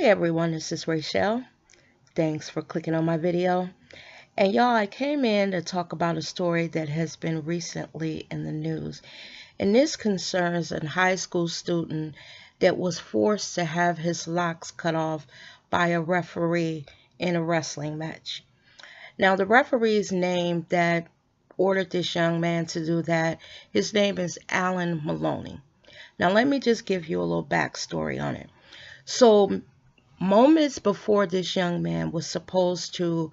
Hey everyone, this is Rachel. Thanks for clicking on my video. And y'all, I came in to talk about a story that has been recently in the news. And this concerns a high school student that was forced to have his locks cut off by a referee in a wrestling match. Now, the referee's name that ordered this young man to do that, his name is Alan Maloney. Now, let me just give you a little backstory on it. So, moments before this young man was supposed to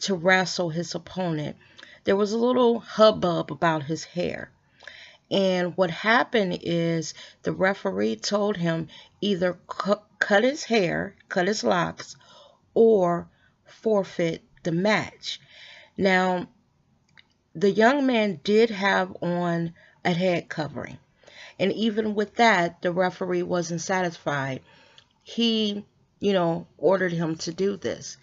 wrestle his opponent, there was a little hubbub about his hair. And what happened is the referee told him either cut his hair, cut his locks, or forfeit the match. Now, the young man did have on a head covering. And even with that, the referee wasn't satisfied. He ordered him to do this.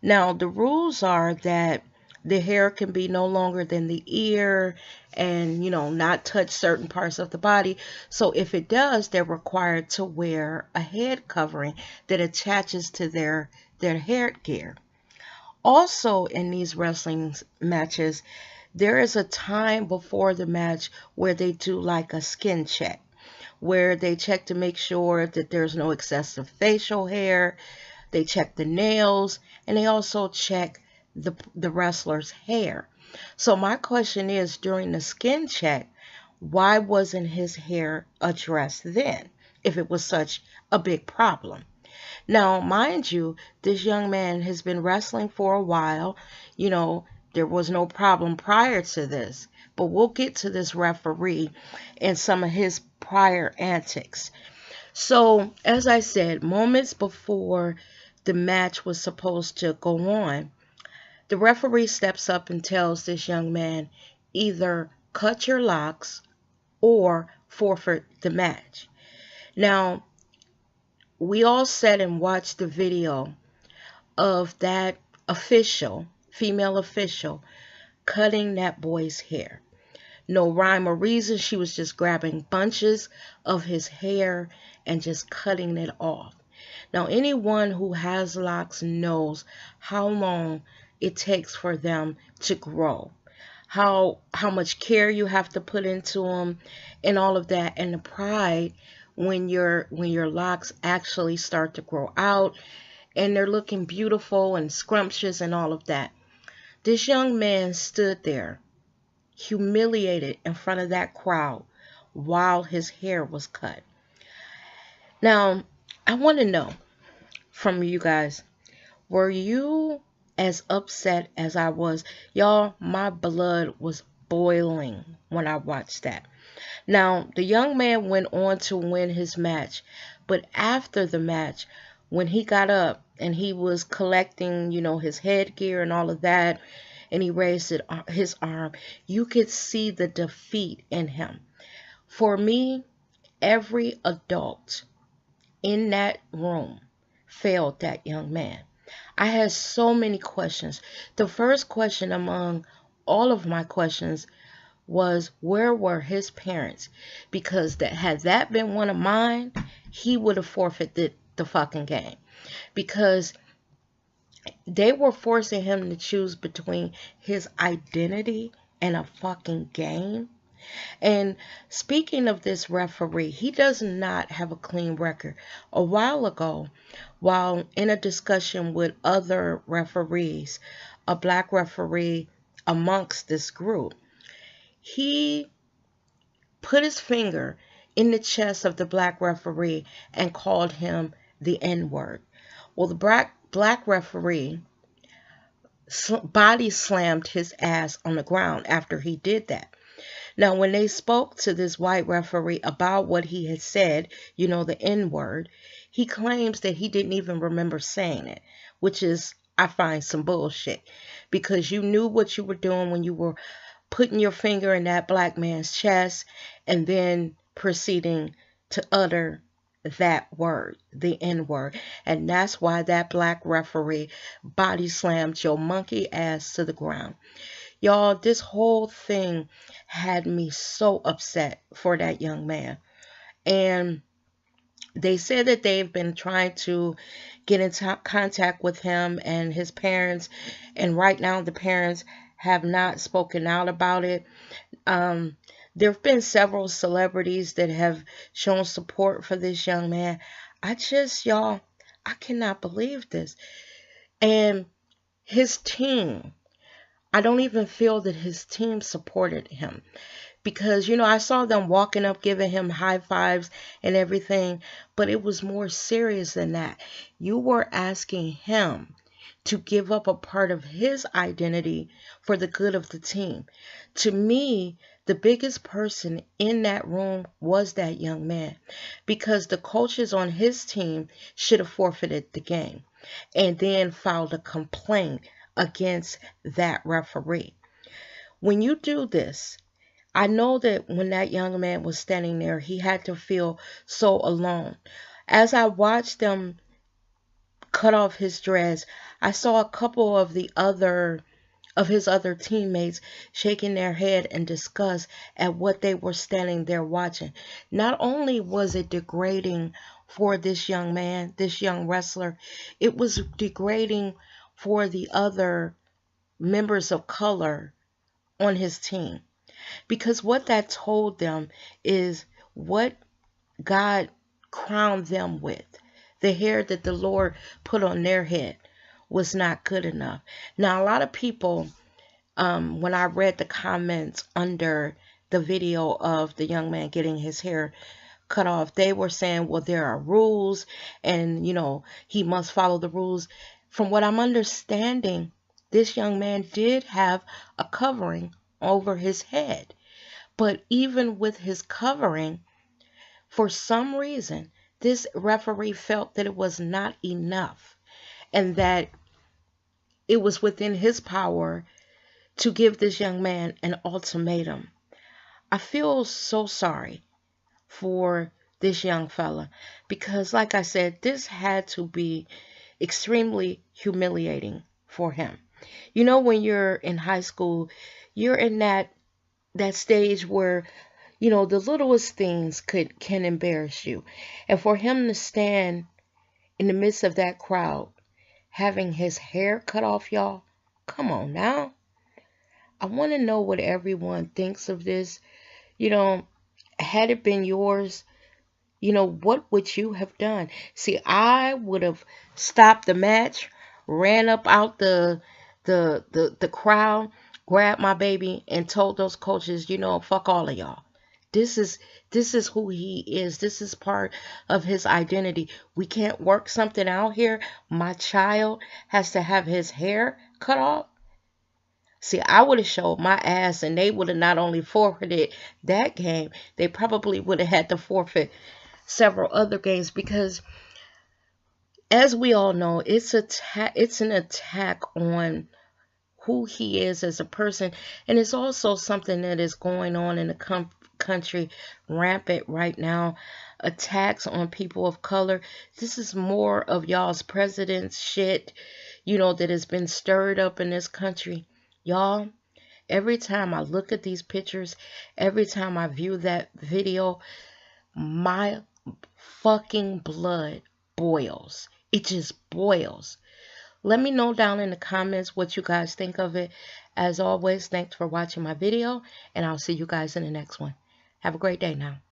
Now, the rules are that the hair can be no longer than the ear and, not touch certain parts of the body. So if it does, they're required to wear a head covering that attaches to their headgear. Also, in these wrestling matches, there is a time before the match where they do like a skin check, where they check to make sure that there's no excessive facial hair. They check the nails, and they also check the wrestler's hair. So my question is, during the skin check, why wasn't his hair addressed then, if it was such a big problem? Now, mind you, this young man has been wrestling for a while. There was no problem prior to this. But we'll get to this referee and some of his prior antics. So, as I said, moments before the match was supposed to go on, the referee steps up and tells this young man, either cut your locks or forfeit the match. Now, we all sat and watched the video of that female official, cutting that boy's hair. No rhyme or reason. She was just grabbing bunches of his hair and just cutting it off. Now, anyone who has locks knows how long it takes for them to grow, how much care you have to put into them, and all of that, and the pride when your locks actually start to grow out and they're looking beautiful and scrumptious and all of that. This young man stood there, humiliated in front of that crowd while his hair was cut. Now, I want to know from you guys, were you as upset as I was? Y'all, my blood was boiling when I watched that. Now, the young man went on to win his match, but after the match, when he got up and he was collecting, his headgear and all of that, and he raised his arm, you could see the defeat in him. For me, every adult in that room failed that young man. I had so many questions. The first question among all of my questions was, where were his parents? Because had that been one of mine, he would have forfeited the fucking game. Because they were forcing him to choose between his identity and a fucking game. And speaking of this referee, he does not have a clean record. A while ago, while in a discussion with other referees, a black referee amongst this group, he put his finger in the chest of the black referee and called him the N-word. Well, the black referee body slammed his ass on the ground after he did that. Now, when they spoke to this white referee about what he had said, the N-word, he claims that he didn't even remember saying it, which is, I find, some bullshit. Because you knew what you were doing when you were putting your finger in that black man's chest and then proceeding to utter that word, the N-word. And that's why that black referee body slammed your monkey ass to the ground. Y'all, this whole thing had me so upset for that young man. And They said that they've been trying to get in contact with him and his parents, and right now the parents have not spoken out about it. Um, there have been several celebrities that have shown support for this young man. Y'all, I cannot believe this. And his team, I don't even feel that his team supported him. Because, I saw them walking up, giving him high fives and everything, but it was more serious than that. You were asking him to give up a part of his identity for the good of the team. To me, the biggest person in that room was that young man, because the coaches on his team should have forfeited the game and then filed a complaint against that referee. When you do this, I know that when that young man was standing there, he had to feel so alone. As I watched them cut off his dress, I saw a couple of his other teammates shaking their head in disgust at what they were standing there watching. Not only was it degrading for this young man, this young wrestler, it was degrading for the other members of color on his team. Because what that told them is what God crowned them with. The hair that the Lord put on their head was not good enough. Now, a lot of people, when I read the comments under the video of the young man getting his hair cut off, they were saying, well, there are rules and, he must follow the rules. From what I'm understanding, this young man did have a covering over his head. But even with his covering, for some reason, this referee felt that it was not enough and that it was within his power to give this young man an ultimatum. I feel so sorry for this young fella because, like I said, this had to be extremely humiliating for him. When you're in high school, you're in that stage where the littlest things can embarrass you. And for him to stand in the midst of that crowd, having his hair cut off, y'all, come on now. I want to know what everyone thinks of this. Had it been yours, what would you have done? See, I would have stopped the match, ran up out the crowd, grabbed my baby, and told those coaches, fuck all of y'all. This is who he is. This is part of his identity. We can't work something out here. My child has to have his hair cut off. See, I would have showed my ass, and they would have not only forfeited that game, they probably would have had to forfeit several other games because, as we all know, it's an attack on who he is as a person, and it's also something that is going on in the country rampant right now. Attacks on people of color. This is more of y'all's president's shit, that has been stirred up in this country. Y'all, every time I look at these pictures, every time I view that video, my fucking blood boils. It just boils. Let me know down in the comments what you guys think of it. As always, thanks for watching my video, and I'll see you guys in the next one. Have a great day now.